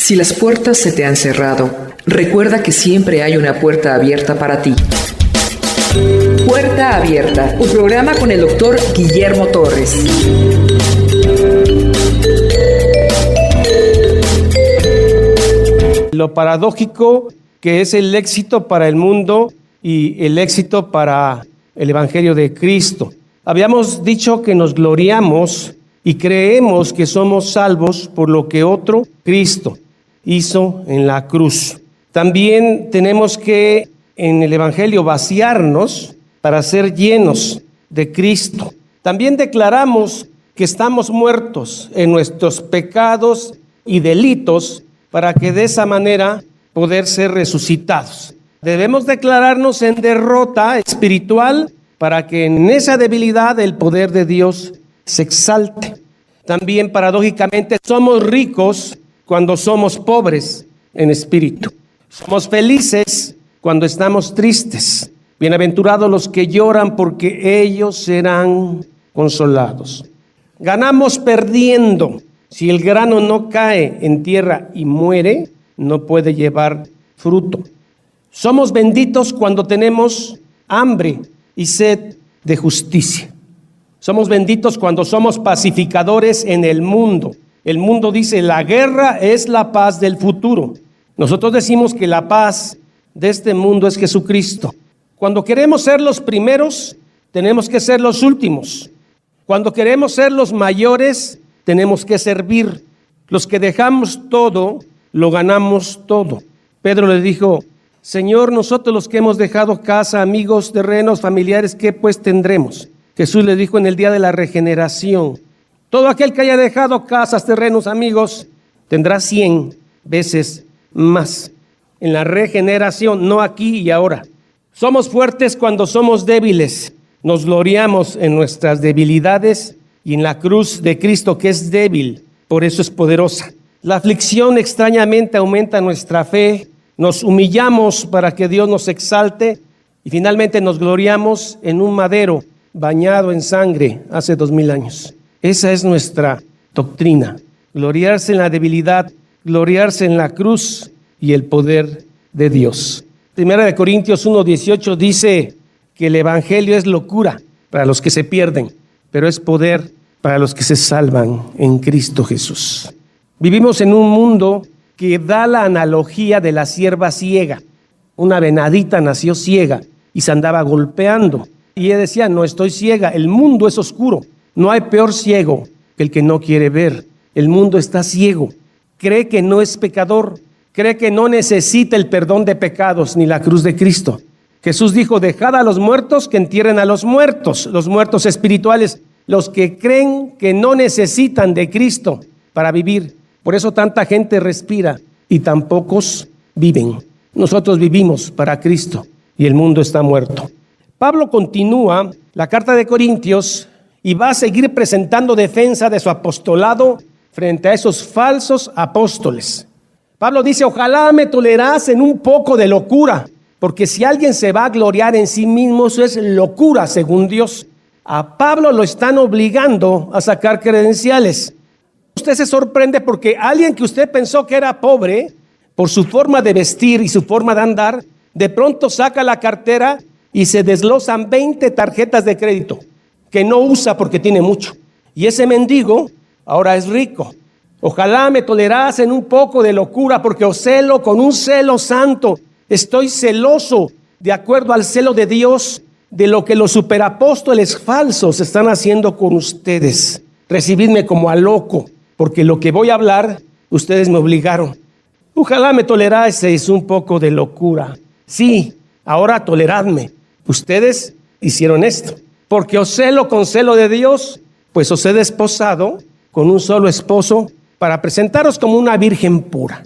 Si las puertas se te han cerrado, recuerda que siempre hay una puerta abierta para ti. Puerta Abierta, un programa con el doctor Guillermo Torres. Lo paradójico que es el éxito para el mundo y el éxito para el Evangelio de Cristo. Habíamos dicho que nos gloriamos y creemos que somos salvos por lo que otro, Cristo, hizo en la cruz. También tenemos que en el Evangelio vaciarnos para ser llenos de Cristo. También declaramos que estamos muertos en nuestros pecados y delitos para que de esa manera poder ser resucitados. Debemos declararnos en derrota espiritual para que en esa debilidad el poder de Dios se exalte. También paradójicamente somos ricos cuando somos pobres en espíritu. Somos felices cuando estamos tristes. Bienaventurados los que lloran porque ellos serán consolados. Ganamos perdiendo. Si el grano no cae en tierra y muere, no puede llevar fruto. Somos benditos cuando tenemos hambre y sed de justicia. Somos benditos cuando somos pacificadores en el mundo. El mundo dice, la guerra es la paz del futuro. Nosotros decimos que la paz de este mundo es Jesucristo. Cuando queremos ser los primeros, tenemos que ser los últimos. Cuando queremos ser los mayores, tenemos que servir. Los que dejamos todo, lo ganamos todo. Pedro le dijo, Señor, nosotros los que hemos dejado casa, amigos, terrenos, familiares, ¿qué pues tendremos? Jesús le dijo en el día de la regeneración, todo aquel que haya dejado casas, terrenos, amigos, tendrá 100 veces más. En la regeneración, no aquí y ahora. Somos fuertes cuando somos débiles. Nos gloriamos en nuestras debilidades y en la cruz de Cristo que es débil, por eso es poderosa. La aflicción extrañamente aumenta nuestra fe. Nos humillamos para que Dios nos exalte y finalmente nos gloriamos en un madero bañado en sangre hace 2000 años. Esa es nuestra doctrina. Gloriarse en la debilidad, gloriarse en la cruz y el poder de Dios. Primera de Corintios 1:18 dice que el evangelio es locura para los que se pierden, pero es poder para los que se salvan en Cristo Jesús. Vivimos en un mundo que da la analogía de la sierva ciega. Una venadita nació ciega y se andaba golpeando. Y ella decía, no estoy ciega, el mundo es oscuro. No hay peor ciego que el que no quiere ver. El mundo está ciego. Cree que no es pecador. Cree que no necesita el perdón de pecados ni la cruz de Cristo. Jesús dijo, dejad a los muertos que entierren a los muertos espirituales, los que creen que no necesitan de Cristo para vivir. Por eso tanta gente respira y tan pocos viven. Nosotros vivimos para Cristo y el mundo está muerto. Pablo continúa la carta de Corintios y va a seguir presentando defensa de su apostolado frente a esos falsos apóstoles. Pablo dice, ojalá me tolerasen un poco de locura, porque si alguien se va a gloriar en sí mismo, eso es locura según Dios. A Pablo lo están obligando a sacar credenciales. Usted se sorprende porque alguien que usted pensó que era pobre, por su forma de vestir y su forma de andar, de pronto saca la cartera y se desglosan 20 tarjetas de crédito que no usa porque tiene mucho. Y ese mendigo ahora es rico. Ojalá me tolerasen un poco de locura porque os celo con un celo santo. Estoy celoso de acuerdo al celo de Dios de lo que los superapóstoles falsos están haciendo con ustedes. Recibidme como a loco, porque lo que voy a hablar, ustedes me obligaron. Ojalá me toleraseis un poco de locura. Sí, ahora toleradme. Ustedes hicieron esto. Porque os celo con celo de Dios, pues os he desposado con un solo esposo para presentaros como una virgen pura.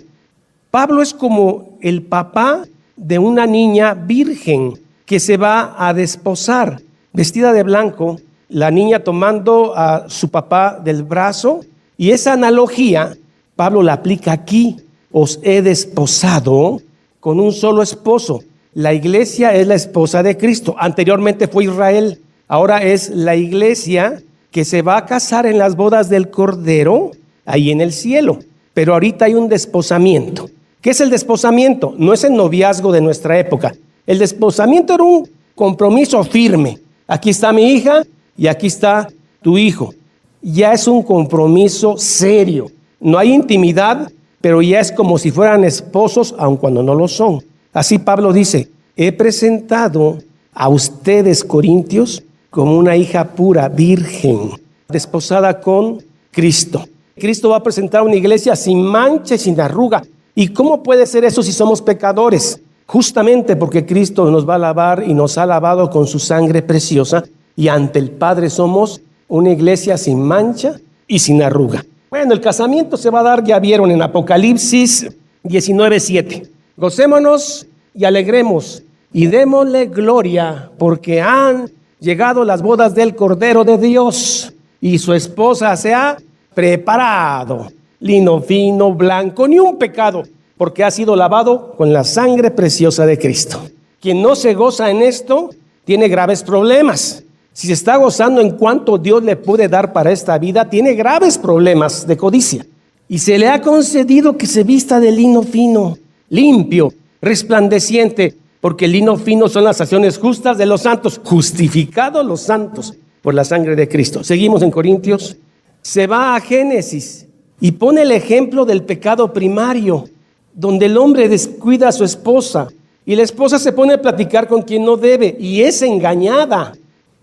Pablo es como el papá de una niña virgen que se va a desposar, vestida de blanco, la niña tomando a su papá del brazo. Y esa analogía, Pablo la aplica aquí. Os he desposado con un solo esposo. La iglesia es la esposa de Cristo. Anteriormente fue Israel. Ahora es la iglesia que se va a casar en las bodas del Cordero, ahí en el cielo. pero ahorita hay un desposamiento. ¿Qué es el desposamiento? No es el noviazgo de nuestra época. El desposamiento era un compromiso firme. Aquí está mi hija y aquí está tu hijo. Ya es un compromiso serio. No hay intimidad, pero ya es como si fueran esposos, aun cuando no lo son. Así Pablo dice, he presentado a ustedes, corintios, como una hija pura, virgen, desposada con Cristo. Cristo va a presentar una iglesia sin mancha y sin arruga. ¿Y cómo puede ser eso si somos pecadores? Justamente porque Cristo nos va a lavar y nos ha lavado con su sangre preciosa, y ante el Padre somos una iglesia sin mancha y sin arruga. Bueno, el casamiento se va a dar, ya vieron en Apocalipsis 19:7. Gocémonos y alegremos y démosle gloria, porque han llegado las bodas del Cordero de Dios y su esposa se ha preparado. Lino fino, blanco, ni un pecado, porque ha sido lavado con la sangre preciosa de Cristo. Quien no se goza en esto tiene graves problemas. Si se está gozando en cuanto Dios le puede dar para esta vida, tiene graves problemas de codicia. Y se le ha concedido que se vista de lino fino, limpio, resplandeciente, porque el lino fino son las acciones justas de los santos, justificados los santos por la sangre de Cristo. Seguimos en Corintios. Se va a Génesis y pone el ejemplo del pecado primario, donde el hombre descuida a su esposa y la esposa se pone a platicar con quien no debe y es engañada.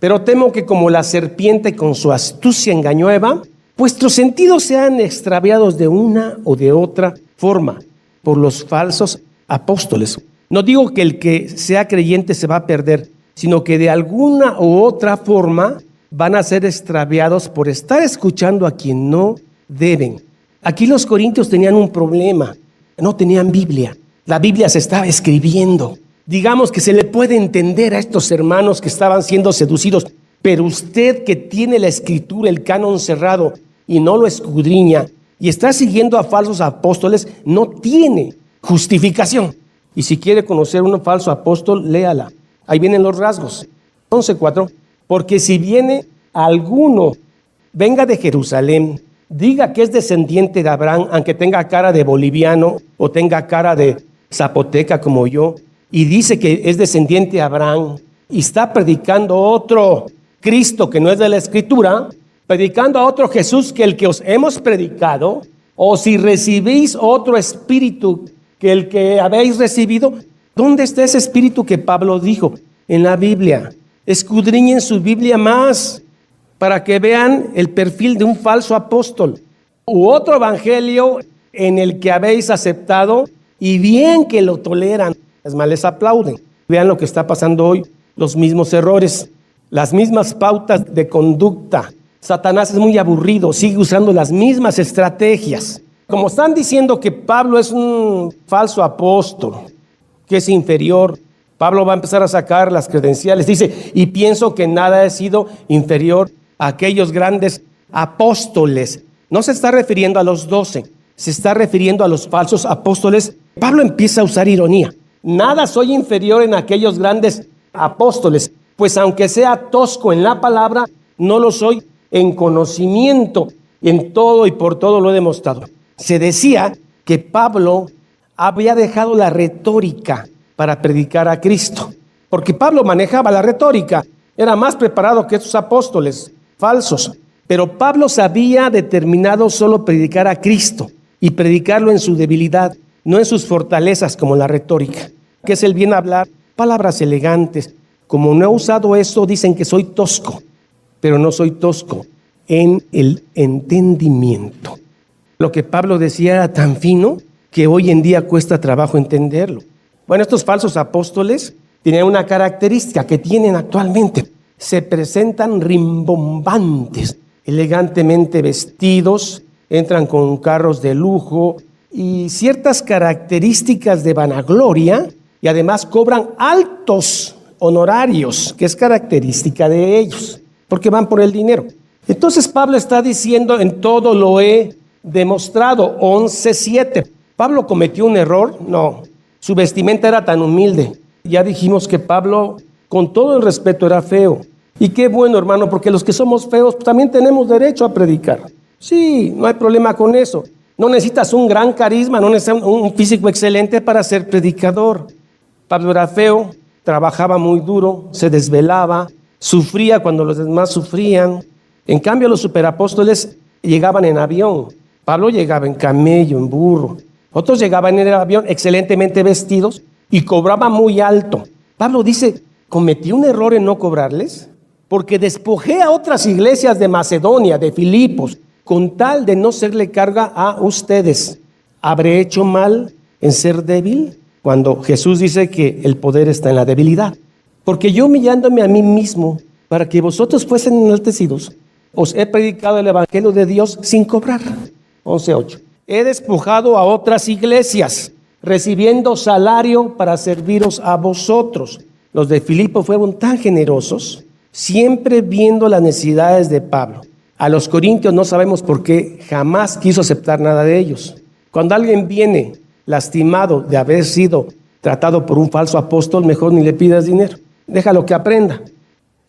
Pero temo que como la serpiente con su astucia engañó a Eva, vuestros sentidos sean extraviados de una o de otra forma por los falsos apóstoles. No digo que el que sea creyente se va a perder, sino que de alguna u otra forma van a ser extraviados por estar escuchando a quien no deben. Aquí los corintios tenían un problema, no tenían Biblia. La Biblia se estaba escribiendo. Digamos que se le puede entender a estos hermanos que estaban siendo seducidos, pero usted que tiene la escritura, el canon cerrado, y no lo escudriña, y está siguiendo a falsos apóstoles, no tiene justificación. Y si quiere conocer un falso apóstol, léala. Ahí vienen los rasgos. 11:4. Porque si viene alguno, venga de Jerusalén, diga que es descendiente de Abraham, aunque tenga cara de boliviano o tenga cara de zapoteca como yo, y dice que es descendiente de Abraham, y está predicando otro Cristo que no es de la Escritura, predicando a otro Jesús que el que os hemos predicado, o si recibís otro espíritu que el que habéis recibido, ¿dónde está ese espíritu que Pablo dijo? En la Biblia. Escudriñen su Biblia más para que vean el perfil de un falso apóstol u otro evangelio en el que habéis aceptado y bien que lo toleran. Es más, les aplauden. Vean lo que está pasando hoy, los mismos errores, las mismas pautas de conducta. Satanás es muy aburrido, sigue usando las mismas estrategias. Como están diciendo que Pablo es un falso apóstol, que es inferior, Pablo va a empezar a sacar las credenciales. Dice, y pienso que nada he sido inferior a aquellos grandes apóstoles. No se está refiriendo a los 12, se está refiriendo a los falsos apóstoles. Pablo empieza a usar ironía. Nada soy inferior en aquellos grandes apóstoles, pues aunque sea tosco en la palabra, no lo soy en conocimiento. En todo y por todo lo he demostrado. Se decía que Pablo había dejado la retórica para predicar a Cristo, porque Pablo manejaba la retórica, era más preparado que esos apóstoles falsos, pero Pablo se había determinado solo predicar a Cristo y predicarlo en su debilidad, no en sus fortalezas como la retórica, que es el bien hablar, palabras elegantes. Como no he usado eso, dicen que soy tosco, pero no soy tosco en el entendimiento. Lo que Pablo decía era tan fino que hoy en día cuesta trabajo entenderlo. Bueno, estos falsos apóstoles tenían una característica que tienen actualmente. Se presentan rimbombantes, elegantemente vestidos, entran con carros de lujo y ciertas características de vanagloria, y además cobran altos honorarios, que es característica de ellos, porque van por el dinero. Entonces Pablo está diciendo, en todo lo he demostrado, 11:7. ¿Pablo cometió un error? No. Su vestimenta era tan humilde. Ya dijimos que Pablo, con todo el respeto, era feo. Y qué bueno, hermano, porque los que somos feos también tenemos derecho a predicar. Sí, no hay problema con eso. No necesitas un gran carisma, no necesitas un físico excelente para ser predicador. Pablo era feo, trabajaba muy duro, se desvelaba, sufría cuando los demás sufrían. En cambio, los superapóstoles llegaban en avión. Pablo llegaba en camello, en burro. Otros llegaban en el avión excelentemente vestidos y cobraban muy alto. Pablo dice, ¿cometí un error en no cobrarles? Porque despojé a otras iglesias de Macedonia, de Filipos, con tal de no serle carga a ustedes. ¿Habré hecho mal en ser débil? Cuando Jesús dice que el poder está en la debilidad. Porque yo, humillándome a mí mismo, para que vosotros fuesen enaltecidos, os he predicado el evangelio de Dios sin cobrar. 11:8. He despojado a otras iglesias, recibiendo salario para serviros a vosotros. Los de Filipo fueron tan generosos, siempre viendo las necesidades de Pablo. A los corintios no sabemos por qué jamás quiso aceptar nada de ellos. Cuando alguien viene lastimado de haber sido tratado por un falso apóstol, mejor ni le pidas dinero. Déjalo que aprenda.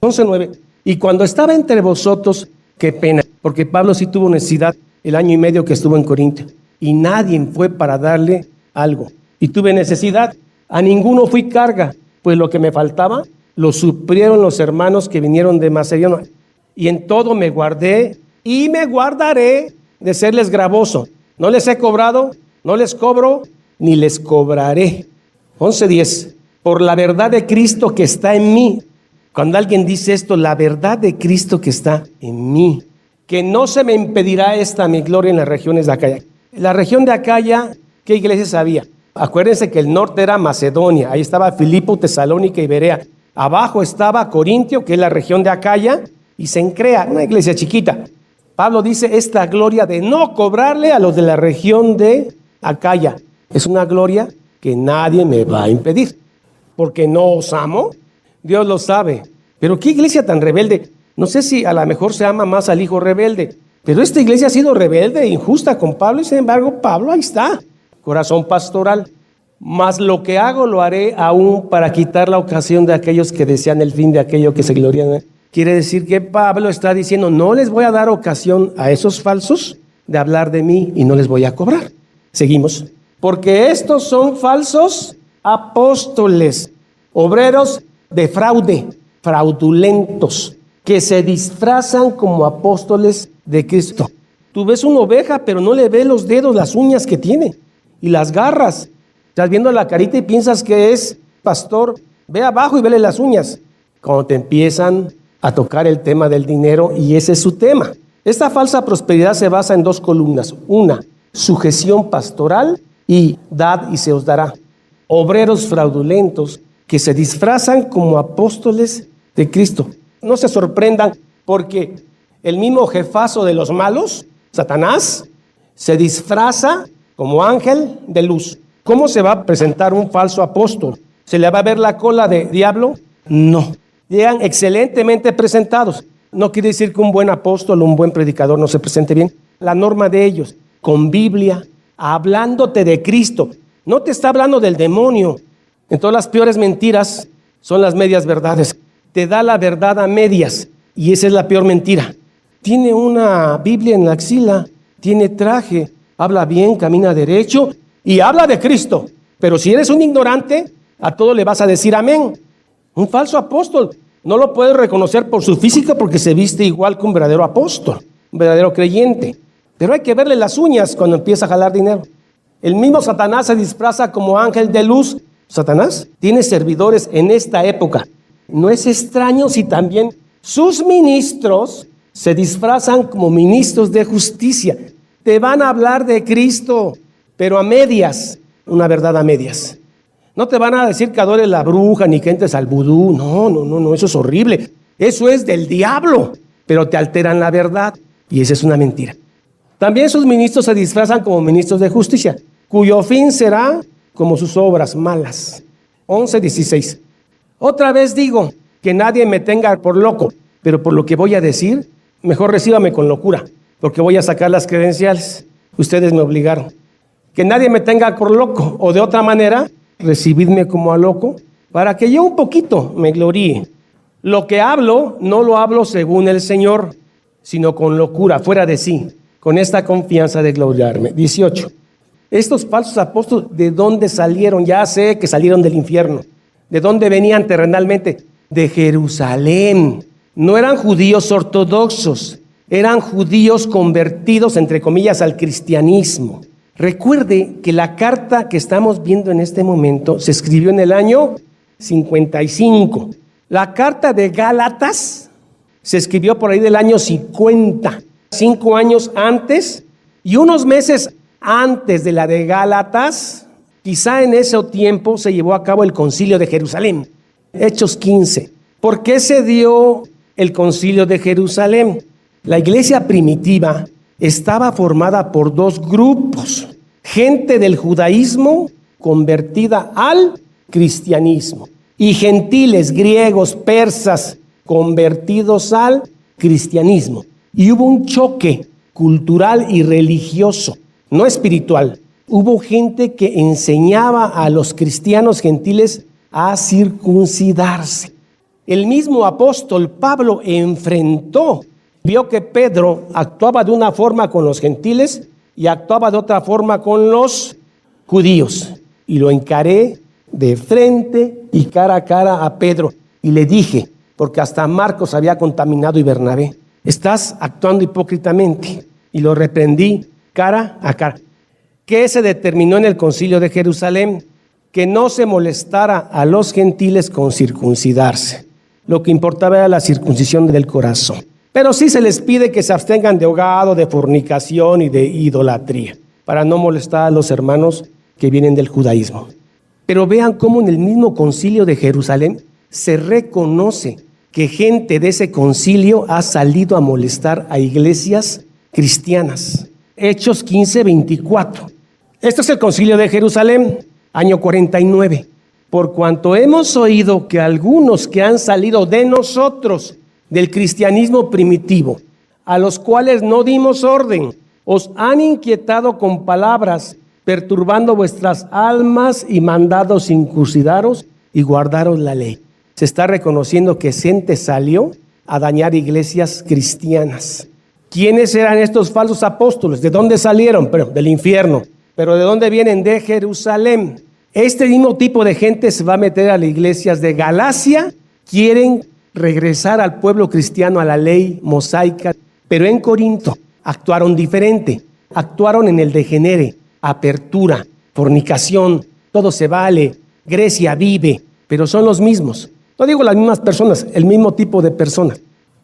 11:9. Y cuando estaba entre vosotros, qué pena, porque Pablo sí tuvo necesidad el año y medio que estuvo en Corinto, y nadie fue para darle algo. Y tuve necesidad, a ninguno fui carga, pues lo que me faltaba lo suplieron los hermanos que vinieron de Macedonia. Y en todo me guardé y me guardaré de serles gravoso. No les he cobrado, no les cobro, ni les cobraré. 11:10. Por la verdad de Cristo que está en mí. Cuando alguien dice esto, la verdad de Cristo que está en mí, que no se me impedirá esta mi gloria en las regiones de Acaya. La región de Acaya, ¿qué iglesias había? Acuérdense que el norte era Macedonia, ahí estaba Filipo, Tesalónica y Berea. Abajo estaba Corintio, que es la región de Acaya, y Cencrea, una iglesia chiquita. Pablo dice esta gloria de no cobrarle a los de la región de Acaya. Es una gloria que nadie me va a impedir, porque no os amo. Dios lo sabe. Pero qué iglesia tan rebelde. No sé si a lo mejor se ama más al hijo rebelde, pero esta iglesia ha sido rebelde e injusta con Pablo, y sin embargo Pablo ahí está, corazón pastoral. Mas lo que hago lo haré aún para quitar la ocasión de aquellos que desean el fin de aquello que se glorian. Quiere decir que Pablo está diciendo, no les voy a dar ocasión a esos falsos de hablar de mí y no les voy a cobrar. Seguimos. Porque estos son falsos apóstoles, obreros de fraude, fraudulentos, que se disfrazan como apóstoles de Cristo. Tú ves una oveja, pero no le ves los dedos, las uñas que tiene y las garras. Estás viendo la carita y piensas que es pastor. Ve abajo y vele las uñas. Cuando te empiezan a tocar el tema del dinero, y ese es su tema. Esta falsa prosperidad se basa en dos columnas. Una, sujeción pastoral, y dad y se os dará. Obreros fraudulentos que se disfrazan como apóstoles de Cristo. No se sorprendan, porque el mismo jefazo de los malos, Satanás, se disfraza como ángel de luz. ¿Cómo se va a presentar un falso apóstol? ¿Se le va a ver la cola de diablo? No. Llegan excelentemente presentados. No quiere decir que un buen apóstol o un buen predicador no se presente bien. La norma de ellos, con Biblia, hablándote de Cristo. No te está hablando del demonio. Entonces las peores mentiras son las medias verdades. Te da la verdad a medias, y esa es la peor mentira. Tiene una Biblia en la axila, tiene traje, habla bien, camina derecho y habla de Cristo. Pero si eres un ignorante, a todo le vas a decir amén. Un falso apóstol no lo puedes reconocer por su físico, porque se viste igual que un verdadero apóstol, un verdadero creyente. Pero hay que verle las uñas cuando empieza a jalar dinero. El mismo Satanás se disfraza como ángel de luz. Satanás tiene servidores en esta época. No es extraño si también sus ministros se disfrazan como ministros de justicia. Te van a hablar de Cristo, pero a medias, una verdad a medias. No te van a decir que adores la bruja ni que entres al vudú. No, eso es horrible. Eso es del diablo, pero te alteran la verdad, y esa es una mentira. También sus ministros se disfrazan como ministros de justicia, cuyo fin será como sus obras malas. 11:16. Otra vez digo, que nadie me tenga por loco, pero por lo que voy a decir, mejor recíbame con locura, porque voy a sacar las credenciales. Ustedes me obligaron. Que nadie me tenga por loco, o de otra manera, recibidme como a loco, para que yo un poquito me gloríe. Lo que hablo, no lo hablo según el Señor, sino con locura, fuera de sí, con esta confianza de gloriarme. 18. Estos falsos apóstoles, ¿de dónde salieron? Ya sé que salieron del infierno. ¿De dónde venían terrenalmente? De Jerusalén. No eran judíos ortodoxos, eran judíos convertidos, entre comillas, al cristianismo. Recuerde que la carta que estamos viendo en este momento se escribió en el año 55. La carta de Gálatas se escribió por ahí del año 50, 5 años antes, y unos meses antes de la de Gálatas, quizá en ese tiempo se llevó a cabo el concilio de Jerusalén, Hechos 15. ¿Por qué se dio el concilio de Jerusalén? La iglesia primitiva estaba formada por dos grupos: gente del judaísmo convertida al cristianismo y gentiles, griegos, persas, convertidos al cristianismo. Y hubo un choque cultural y religioso, no espiritual. Hubo gente que enseñaba a los cristianos gentiles a circuncidarse. El mismo apóstol Pablo vio que Pedro actuaba de una forma con los gentiles y actuaba de otra forma con los judíos. Y lo encaré de frente y cara a cara a Pedro. Y le dije, porque hasta Marcos había contaminado y Bernabé, estás actuando hipócritamente. Y lo reprendí cara a cara. ¿Qué se determinó en el concilio de Jerusalén? Que no se molestara a los gentiles con circuncidarse. Lo que importaba era la circuncisión del corazón. Pero sí se les pide que se abstengan de ahogado, de fornicación y de idolatría, para no molestar a los hermanos que vienen del judaísmo. Pero vean cómo en el mismo concilio de Jerusalén se reconoce que gente de ese concilio ha salido a molestar a iglesias cristianas. Hechos 15, 24. Este es el concilio de Jerusalén, año 49. Por cuanto hemos oído que algunos que han salido de nosotros, del cristianismo primitivo, a los cuales no dimos orden, os han inquietado con palabras, perturbando vuestras almas y mandado circuncidaros y guardaros la ley. Se está reconociendo que gente salió a dañar iglesias cristianas. ¿Quiénes eran estos falsos apóstoles? ¿De dónde salieron? Pero del infierno. ¿Pero de dónde vienen? De Jerusalén. Este mismo tipo de gente se va a meter a las iglesias de Galacia. Quieren regresar al pueblo cristiano, a la ley mosaica. Pero en Corinto actuaron diferente. Actuaron en el degenere, apertura, fornicación, todo se vale, Grecia vive, pero son los mismos. No digo las mismas personas, el mismo tipo de personas.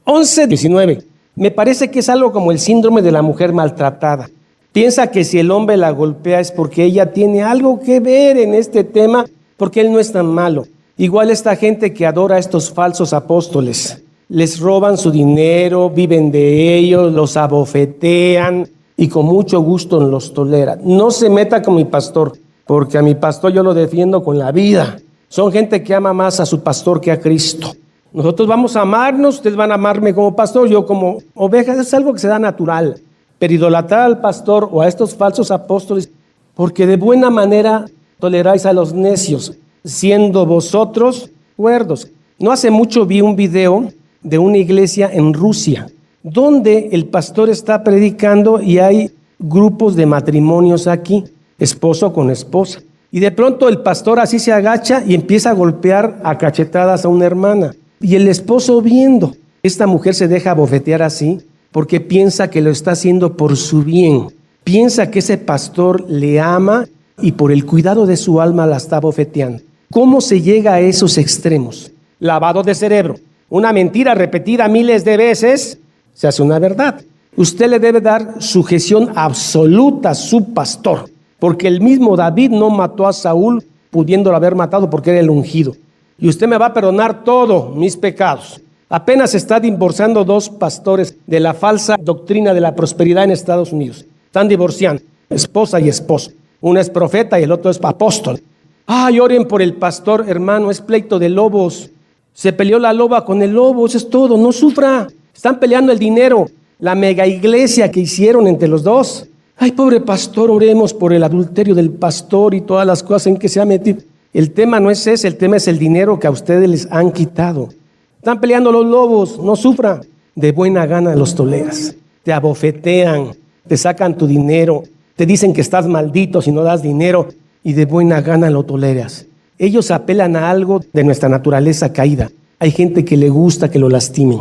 11:19. Me parece que es algo como el síndrome de la mujer maltratada. Piensa que si el hombre la golpea es porque ella tiene algo que ver en este tema, porque él no es tan malo. Igual esta gente que adora a estos falsos apóstoles, les roban su dinero, viven de ellos, los abofetean y con mucho gusto los toleran. No se meta con mi pastor, porque a mi pastor yo lo defiendo con la vida. Son gente que ama más a su pastor que a Cristo. Nosotros vamos a amarnos, ustedes van a amarme como pastor, yo como oveja. Eso es algo que se da natural. Pero idolatrar al pastor o a estos falsos apóstoles, porque de buena manera toleráis a los necios, siendo vosotros cuerdos. No hace mucho vi un video de una iglesia en Rusia, donde el pastor está predicando y hay grupos de matrimonios aquí, esposo con esposa. Y de pronto el pastor así se agacha y empieza a golpear a cachetadas a una hermana. Y el esposo viendo, esta mujer se deja bofetear así porque piensa que lo está haciendo por su bien. Piensa que ese pastor le ama y por el cuidado de su alma la está bofeteando. ¿Cómo se llega a esos extremos? Lavado de cerebro. Una mentira repetida miles de veces se hace una verdad. Usted le debe dar sujeción absoluta a su pastor, porque el mismo David no mató a Saúl pudiéndolo haber matado porque era el ungido. Y usted me va a perdonar todos mis pecados. Apenas se está divorciando dos pastores de la falsa doctrina de la prosperidad en Estados Unidos. Están divorciando, esposa y esposo. Uno es profeta y el otro es apóstol. Ay, oren por el pastor, hermano, es pleito de lobos. Se peleó la loba con el lobo, eso es todo, no sufra. Están peleando el dinero, la mega iglesia que hicieron entre los dos. Ay, pobre pastor, oremos por el adulterio del pastor y todas las cosas en que se ha metido. El tema no es ese, el tema es el dinero que a ustedes les han quitado. Están peleando los lobos, no sufra. De buena gana los toleras. Te abofetean, te sacan tu dinero, te dicen que estás maldito si no das dinero y de buena gana lo toleras. Ellos apelan a algo de nuestra naturaleza caída. Hay gente que le gusta que lo lastimen.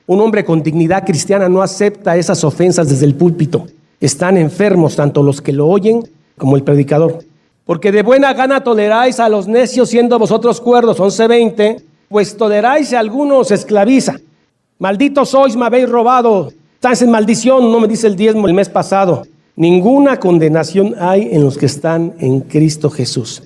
Un hombre con dignidad cristiana no acepta esas ofensas desde el púlpito. Están enfermos tanto los que lo oyen como el predicador. Porque de buena gana toleráis a los necios siendo vosotros cuerdos, 11:20, pues toleráis a algunos esclaviza. Malditos sois, me habéis robado. Estáis en maldición, no me dice el diezmo el mes pasado. Ninguna condenación hay en los que están en Cristo Jesús.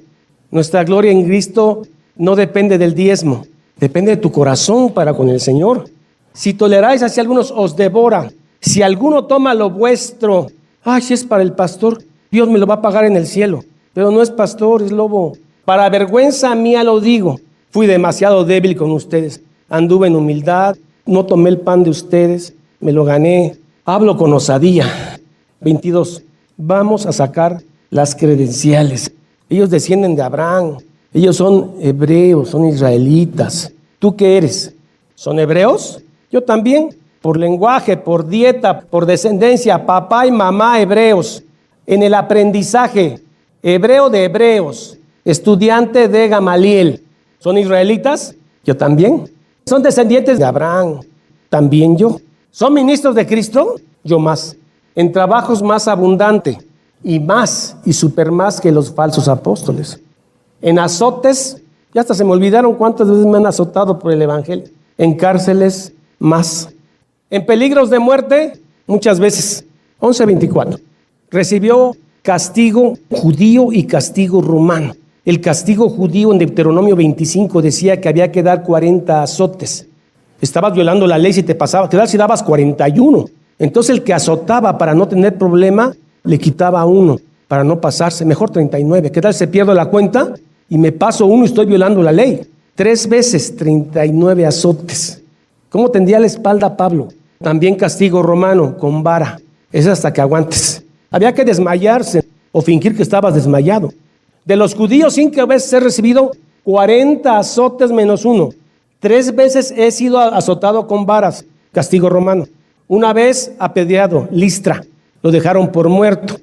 Nuestra gloria en Cristo no depende del diezmo, depende de tu corazón para con el Señor. Si toleráis hacia algunos, os devora. Si alguno toma lo vuestro, si es para el pastor, Dios me lo va a pagar en el cielo. Pero no es pastor, es lobo. Para vergüenza mía lo digo. Fui demasiado débil con ustedes. Anduve en humildad, no tomé el pan de ustedes, me lo gané. Hablo con osadía. 22. Vamos a sacar las credenciales. Ellos descienden de Abraham. Ellos son hebreos, son israelitas. ¿Tú qué eres? ¿Son hebreos? Yo también. Por lenguaje, por dieta, por descendencia, papá y mamá hebreos. En el aprendizaje, hebreo de hebreos, estudiante de Gamaliel. ¿Son israelitas? Yo también. ¿Son descendientes de Abraham? También yo. ¿Son ministros de Cristo? Yo más. En trabajos más abundante y super más que los falsos apóstoles. En azotes, ya hasta se me olvidaron cuántas veces me han azotado por el evangelio. En cárceles, más. En peligros de muerte, muchas veces. 11:24. Recibió castigo judío y castigo romano. El castigo judío en Deuteronomio 25 decía que había que dar 40 azotes. Estabas violando la ley si te pasaba. ¿Qué tal si dabas 41? Entonces el que azotaba para no tener problema, le quitaba uno para no pasarse. Mejor 39. ¿Qué tal si pierdo la cuenta y me paso uno y estoy violando la ley? 3 veces 39 azotes. ¿Cómo tendría la espalda Pablo? También castigo romano con vara. Es hasta que aguantes. Había que desmayarse o fingir que estabas desmayado. De los judíos, 5 veces he recibido 40 azotes menos 1. 3 veces he sido azotado con varas, castigo romano. 1 vez apedreado, Listra, lo dejaron por muerto.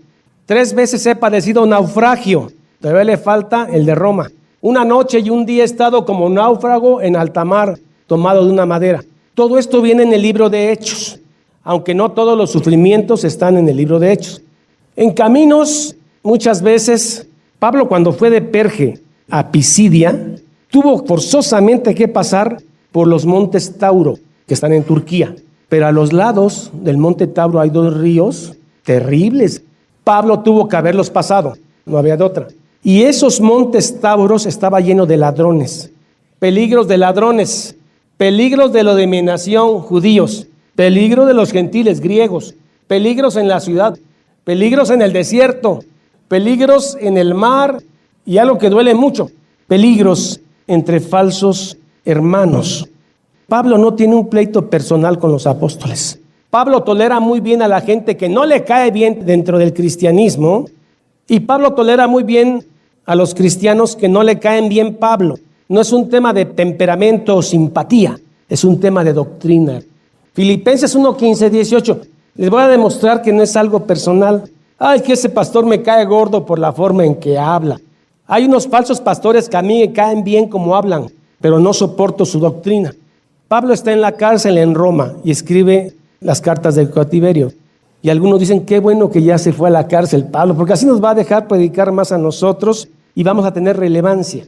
3 veces he padecido naufragio, todavía le falta el de Roma. 1 noche y 1 día he estado como náufrago en alta mar, tomado de una madera. Todo esto viene en el libro de Hechos, aunque no todos los sufrimientos están en el libro de Hechos. En caminos, muchas veces, Pablo cuando fue de Perge a Pisidia, tuvo forzosamente que pasar por los montes Tauro, que están en Turquía. Pero a los lados del monte Tauro hay 2 ríos terribles. Pablo tuvo que haberlos pasado, no había de otra. Y esos montes Tauros estaban llenos de ladrones, peligros de ladrones, peligros de la dominación judíos, peligro de los gentiles griegos, peligros en la ciudad, peligros en el desierto, peligros en el mar y algo que duele mucho, peligros entre falsos hermanos. Pablo no tiene un pleito personal con los apóstoles. Pablo tolera muy bien a la gente que no le cae bien dentro del cristianismo y Pablo tolera muy bien a los cristianos que no le caen bien Pablo. No es un tema de temperamento o simpatía, es un tema de doctrina. Filipenses 1:15-18. Les voy a demostrar que no es algo personal. Que ese pastor me cae gordo por la forma en que habla. Hay unos falsos pastores que a mí me caen bien como hablan, pero no soporto su doctrina. Pablo está en la cárcel en Roma y escribe las cartas del cautiverio. Y algunos dicen, qué bueno que ya se fue a la cárcel Pablo, porque así nos va a dejar predicar más a nosotros y vamos a tener relevancia.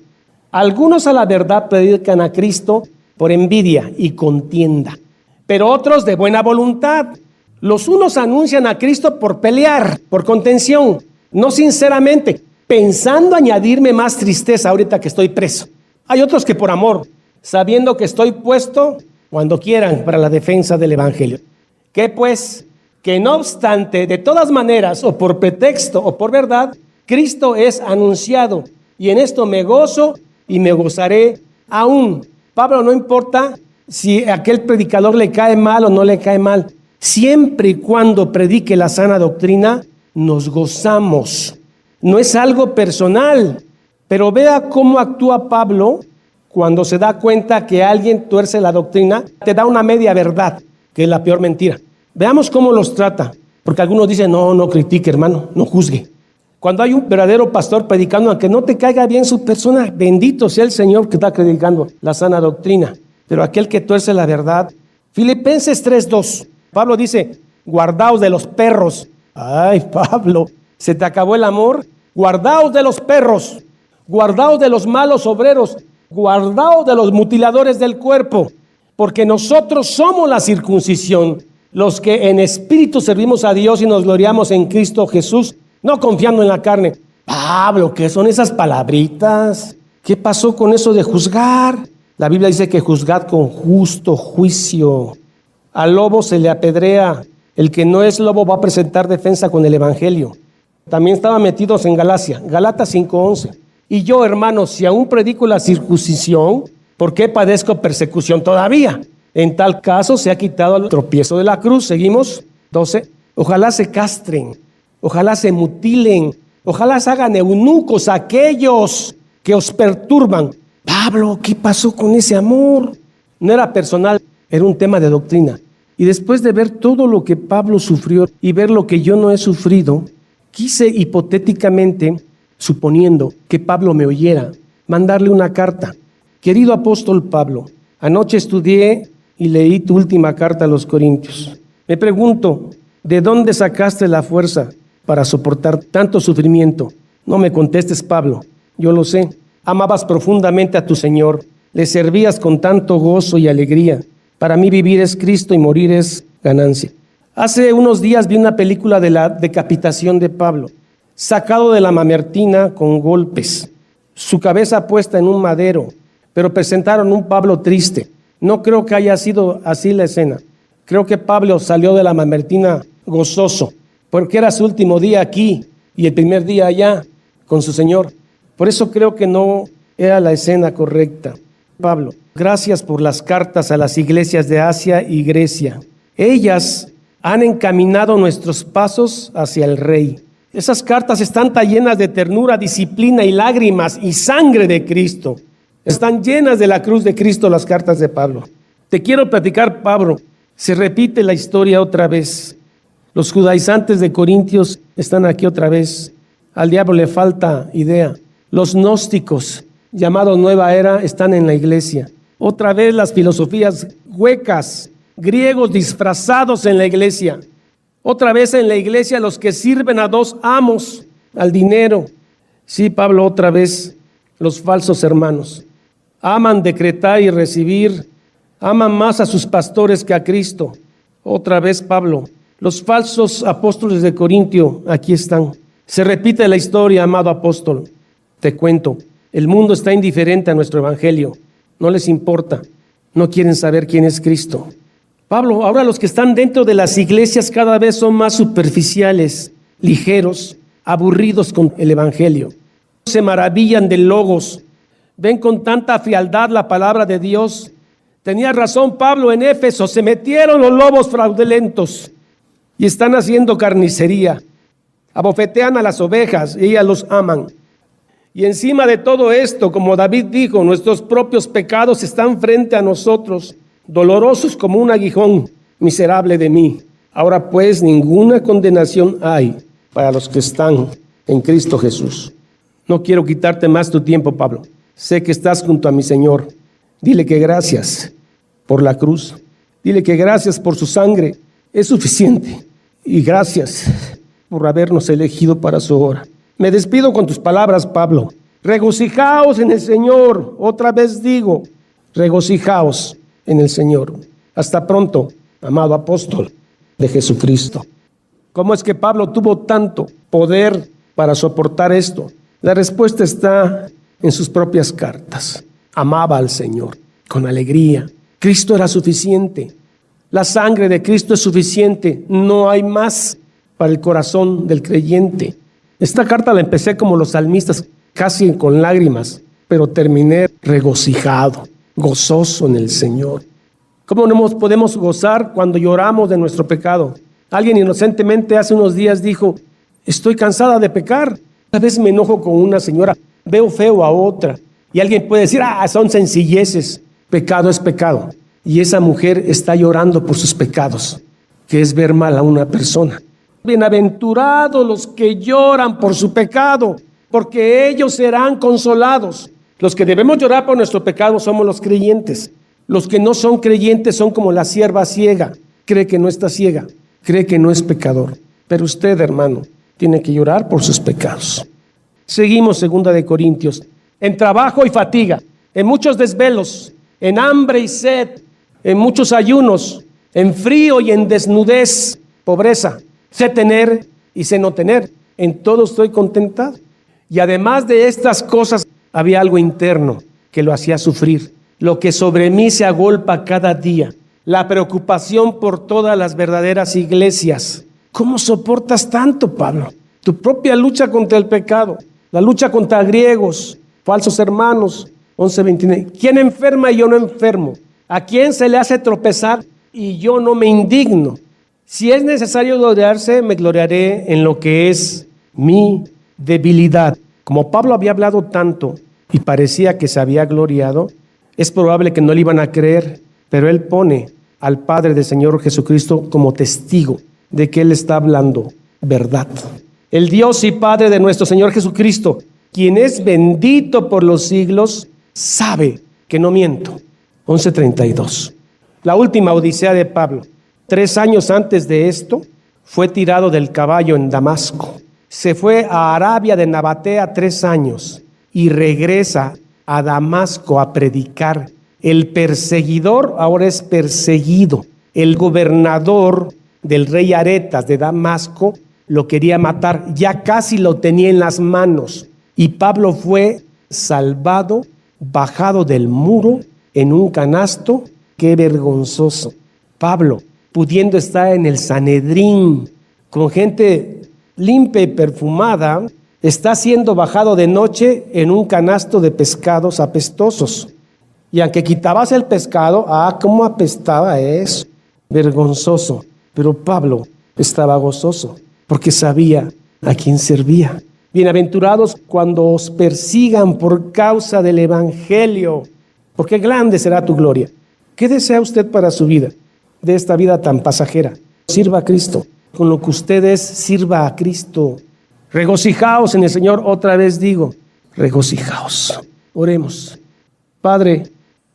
Algunos a la verdad predican a Cristo por envidia y contienda, pero otros de buena voluntad. Los unos anuncian a Cristo por pelear, por contención, no sinceramente, pensando añadirme más tristeza ahorita que estoy preso. Hay otros que por amor, sabiendo que estoy puesto cuando quieran para la defensa del evangelio. ¿Qué pues? Que no obstante, de todas maneras, o por pretexto o por verdad, Cristo es anunciado, y en esto me gozo y me gozaré aún. Pablo, no importa si a aquel predicador le cae mal o no le cae mal, siempre y cuando predique la sana doctrina, nos gozamos. No es algo personal, pero vea cómo actúa Pablo cuando se da cuenta que alguien tuerce la doctrina, te da una media verdad, que es la peor mentira. Veamos cómo los trata. Porque algunos dicen, no critique, hermano, no juzgue. Cuando hay un verdadero pastor predicando, aunque no te caiga bien su persona, bendito sea el Señor que está predicando la sana doctrina. Pero aquel que tuerce la verdad. Filipenses 3:2. Pablo dice, guardaos de los perros. Ay, Pablo, ¿se te acabó el amor? Guardaos de los perros, guardaos de los malos obreros, guardaos de los mutiladores del cuerpo, porque nosotros somos la circuncisión, los que en espíritu servimos a Dios y nos gloriamos en Cristo Jesús, no confiando en la carne. Pablo, ¿qué son esas palabritas? ¿Qué pasó con eso de juzgar? La Biblia dice que juzgad con justo juicio. Al lobo se le apedrea. El que no es lobo va a presentar defensa con el evangelio. También estaban metidos en Galacia, Gálatas 5:11. Y yo, hermanos, si aún predico la circuncisión, ¿por qué padezco persecución todavía? En tal caso se ha quitado el tropiezo de la cruz. Seguimos, 12. Ojalá se castren, ojalá se mutilen, ojalá se hagan eunucos aquellos que os perturban. Pablo, ¿qué pasó con ese amor? No era personal, era un tema de doctrina. Y después de ver todo lo que Pablo sufrió y ver lo que yo no he sufrido, quise hipotéticamente, suponiendo que Pablo me oyera, mandarle una carta. Querido apóstol Pablo, anoche estudié y leí tu última carta a los Corintios. Me pregunto, ¿de dónde sacaste la fuerza para soportar tanto sufrimiento? No me contestes, Pablo, yo lo sé. Amabas profundamente a tu Señor, le servías con tanto gozo y alegría. Para mí vivir es Cristo y morir es ganancia. Hace unos días vi una película de la decapitación de Pablo, sacado de la mamertina con golpes, su cabeza puesta en un madero, pero presentaron un Pablo triste. No creo que haya sido así la escena. Creo que Pablo salió de la mamertina gozoso, porque era su último día aquí y el primer día allá con su Señor. Por eso creo que no era la escena correcta. Pablo, gracias por las cartas a las iglesias de Asia y Grecia. Ellas han encaminado nuestros pasos hacia el Rey. Esas cartas están tan llenas de ternura, disciplina y lágrimas y sangre de Cristo. Están llenas de la cruz de Cristo las cartas de Pablo. Te quiero platicar, Pablo. Se repite la historia otra vez. Los judaizantes de Corintios están aquí otra vez. Al diablo le falta idea. Los gnósticos, llamados Nueva Era, están en la iglesia. Otra vez las filosofías huecas, griegos disfrazados en la iglesia. Otra vez en la iglesia los que sirven a dos amos, al dinero. Sí, Pablo, otra vez los falsos hermanos. Aman decretar y recibir, aman más a sus pastores que a Cristo. Otra vez, Pablo, los falsos apóstoles de Corintio, aquí están. Se repite la historia, amado apóstol. Te cuento, el mundo está indiferente a nuestro evangelio. No les importa, no quieren saber quién es Cristo. Pablo, ahora los que están dentro de las iglesias cada vez son más superficiales, ligeros, aburridos con el evangelio. Se maravillan del logos, ven con tanta frialdad la palabra de Dios. Tenía razón Pablo en Éfeso, se metieron los lobos fraudulentos y están haciendo carnicería. Abofetean a las ovejas y ellas los aman. Y encima de todo esto, como David dijo, nuestros propios pecados están frente a nosotros, dolorosos como un aguijón, miserable de mí. Ahora pues ninguna condenación hay para los que están en Cristo Jesús. No quiero quitarte más tu tiempo, Pablo. Sé que estás junto a mi Señor. Dile que gracias por la cruz. Dile que gracias por su sangre. Es suficiente. Y gracias por habernos elegido para su obra. Me despido con tus palabras, Pablo. Regocijaos en el Señor. Otra vez digo, regocijaos en el Señor. Hasta pronto, amado apóstol de Jesucristo. ¿Cómo es que Pablo tuvo tanto poder para soportar esto? La respuesta está en sus propias cartas. Amaba al Señor con alegría. Cristo era suficiente. La sangre de Cristo es suficiente. No hay más para el corazón del creyente. Esta carta la empecé como los salmistas, casi con lágrimas, pero terminé regocijado, gozoso en el Señor. ¿Cómo no podemos gozar cuando lloramos de nuestro pecado? Alguien inocentemente hace unos días dijo, estoy cansada de pecar. A veces me enojo con una señora, veo feo a otra. Y alguien puede decir, son sencilleces. Pecado es pecado. Y esa mujer está llorando por sus pecados, que es ver mal a una persona. Bienaventurados los que lloran por su pecado, porque ellos serán consolados. Los que debemos llorar por nuestro pecado somos los creyentes. Los que no son creyentes son como la sierva ciega. Cree que no está ciega, cree que no es pecador. Pero usted, hermano, tiene que llorar por sus pecados. Seguimos 2 de Corintios. En trabajo y fatiga, en muchos desvelos, en hambre y sed, en muchos ayunos, en frío y en desnudez, pobreza, sé tener y sé no tener. En todo estoy contentado. Y además de estas cosas, había algo interno que lo hacía sufrir. Lo que sobre mí se agolpa cada día. La preocupación por todas las verdaderas iglesias. ¿Cómo soportas tanto, Pablo? Tu propia lucha contra el pecado. La lucha contra griegos, falsos hermanos. 11:29. ¿Quién enferma y yo no enfermo? ¿A quién se le hace tropezar y yo no me indigno? Si es necesario gloriarse, me gloriaré en lo que es mi debilidad. Como Pablo había hablado tanto y parecía que se había gloriado, es probable que no le iban a creer, pero él pone al Padre del Señor Jesucristo como testigo de que él está hablando verdad. El Dios y Padre de nuestro Señor Jesucristo, quien es bendito por los siglos, sabe que no miento. 11:32. La última odisea de Pablo. 3 años antes de esto, fue tirado del caballo en Damasco. Se fue a Arabia de Nabatea 3 años y regresa a Damasco a predicar. El perseguidor ahora es perseguido. El gobernador del rey Aretas de Damasco lo quería matar, ya casi lo tenía en las manos. Y Pablo fue salvado, bajado del muro en un canasto. ¡Qué vergonzoso! Pablo, pudiendo estar en el Sanedrín con gente limpia y perfumada, está siendo bajado de noche en un canasto de pescados apestosos. Y aunque quitabas el pescado, cómo apestaba eso, vergonzoso. Pero Pablo estaba gozoso porque sabía a quién servía. Bienaventurados cuando os persigan por causa del evangelio, porque grande será tu gloria. ¿Qué desea usted para su vida, de esta vida tan pasajera? Sirva a Cristo. Con lo que usted es, sirva a Cristo. Regocijaos en el Señor, otra vez digo, regocijaos. Oremos. Padre,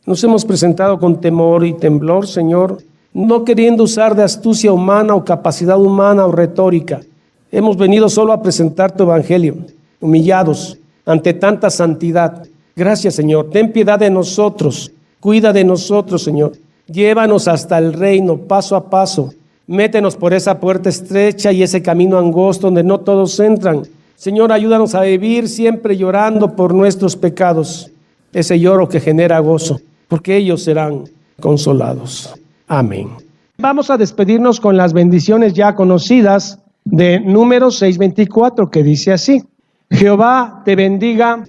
nos hemos presentado con temor y temblor, Señor, no queriendo usar de astucia humana o capacidad humana o retórica. Hemos venido solo a presentar tu evangelio, humillados ante tanta santidad. Gracias, Señor. Ten piedad de nosotros. Cuida de nosotros, Señor. Llévanos hasta el reino, paso a paso. Métenos por esa puerta estrecha y ese camino angosto donde no todos entran. Señor, ayúdanos a vivir siempre llorando por nuestros pecados. Ese lloro que genera gozo, porque ellos serán consolados. Amén. Vamos a despedirnos con las bendiciones ya conocidas de Números 6:24, que dice así: Jehová te bendiga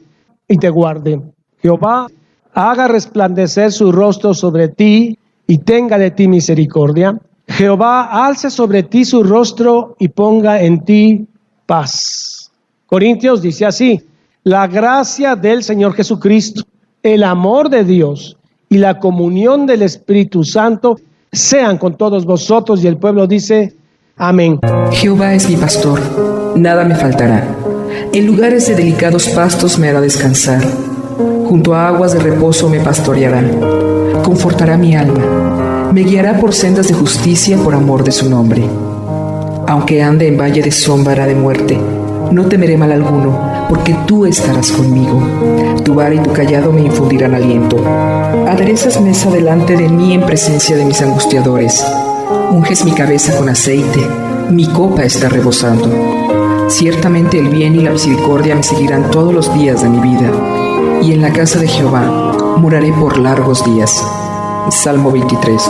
y te guarde. Jehová haga resplandecer su rostro sobre ti y tenga de ti misericordia. Jehová alce sobre ti su rostro y ponga en ti paz. Corintios dice así: la gracia del Señor Jesucristo, el amor de Dios y la comunión del Espíritu Santo sean con todos vosotros. Y el pueblo dice: amén. Jehová es mi pastor, nada me faltará. En lugares de delicados pastos me hará descansar. Junto a aguas de reposo me pastoreará. Confortará mi alma. Me guiará por sendas de justicia por amor de su nombre. Aunque ande en valle de sombra de muerte, no temeré mal alguno, porque tú estarás conmigo. Tu vara y tu cayado me infundirán aliento. Aderezas mesa delante de mí en presencia de mis angustiadores. Unges mi cabeza con aceite, mi copa está rebosando. Ciertamente el bien y la misericordia me seguirán todos los días de mi vida, y en la casa de Jehová moraré por largos días. Salmo 23.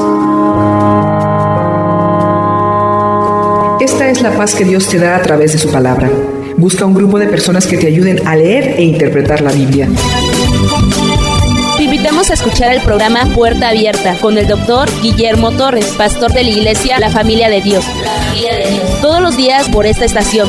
Esta es la paz que Dios te da a través de su palabra. Busca un grupo de personas que te ayuden a leer e interpretar la Biblia. Te invitamos a escuchar el programa Puerta Abierta con el doctor Guillermo Torres, pastor de la iglesia La Familia de Dios. Todos los días por esta estación.